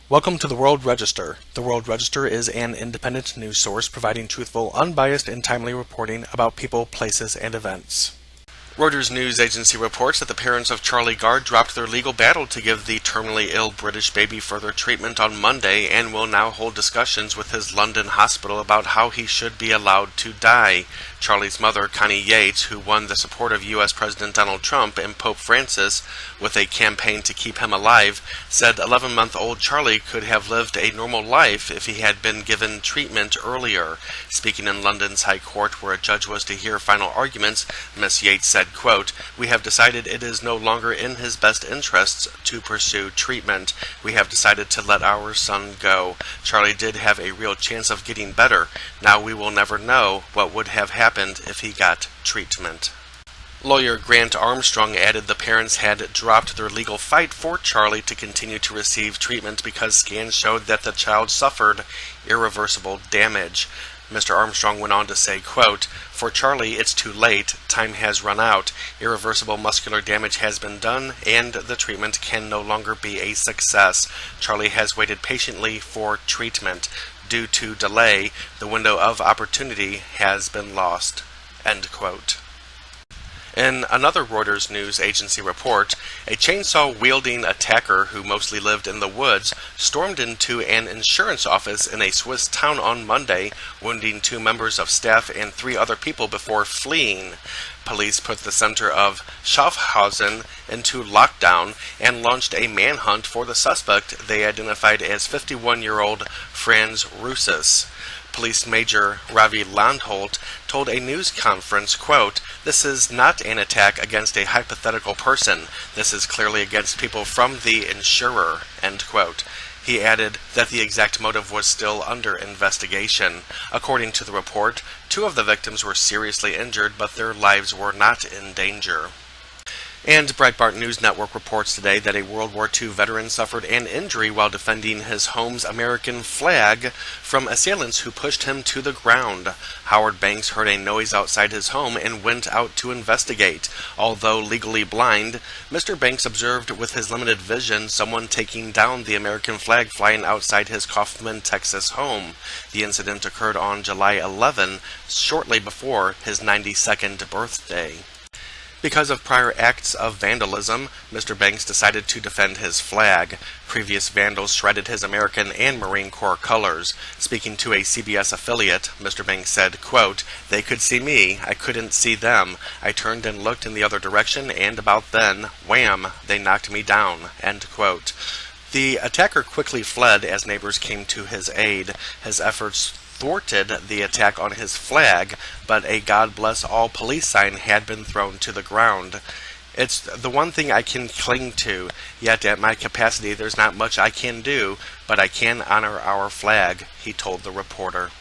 Welcome to the World Register. The World Register is an independent news source providing truthful, unbiased, and timely reporting about people, places, and events. Reuters news agency reports that the parents of Charlie Gard dropped their legal battle to give the terminally ill British baby further treatment on Monday and will now hold discussions with his London hospital about how he should be allowed to die. Charlie's mother, Connie Yates, who won the support of U.S. President Donald Trump and Pope Francis with a campaign to keep him alive, said 11-month-old Charlie could have lived a normal life if he had been given treatment earlier. Speaking in London's High Court, where a judge was to hear final arguments, Ms. Yates said, quote, "We have decided it is no longer in his best interests to pursue treatment. We have decided to let our son go. Charlie did have a real chance of getting better. Now we will never know what would have happened if he got treatment." Lawyer Grant Armstrong added the parents had dropped their legal fight for Charlie to continue to receive treatment because scans showed that the child suffered irreversible damage. Mr. Armstrong went on to say, quote, "For Charlie, it's too late. Time has run out. Irreversible muscular damage has been done, and the treatment can no longer be a success. Charlie has waited patiently for treatment. Due to delay, the window of opportunity has been lost." End quote. In another Reuters news agency report, a chainsaw-wielding attacker who mostly lived in the woods stormed into an insurance office in a Swiss town on Monday, wounding 2 members of staff and 3 other people before fleeing. Police put the center of Schaffhausen into lockdown and launched a manhunt for the suspect they identified as 51-year-old Franz Russis. Police Major Ravi Landholt told a news conference, quote, "This is not an attack against a hypothetical person. This is clearly against people from the insurer," end quote. He added that the exact motive was still under investigation. According to the report, 2 of the victims were seriously injured, but their lives were not in danger. And Breitbart News Network reports today that a World War II veteran suffered an injury while defending his home's American flag from assailants who pushed him to the ground. Howard Banks heard a noise outside his home and went out to investigate. Although legally blind, Mr. Banks observed with his limited vision someone taking down the American flag flying outside his Kaufman, Texas home. The incident occurred on July 11, shortly before his 92nd birthday. Because of prior acts of vandalism, Mr. Banks decided to defend his flag. Previous vandals shredded his American and Marine Corps colors. Speaking to a CBS affiliate, Mr. Banks said, quote, "They could see me, I couldn't see them. I turned and looked in the other direction, and about then, wham, they knocked me down," end quote. The attacker quickly fled as neighbors came to his aid. His efforts thwarted the attack on his flag, but a God bless all police sign had been thrown to the ground. "It's the one thing I can cling to, yet at my capacity there's not much I can do, but I can honor our flag," he told the reporter.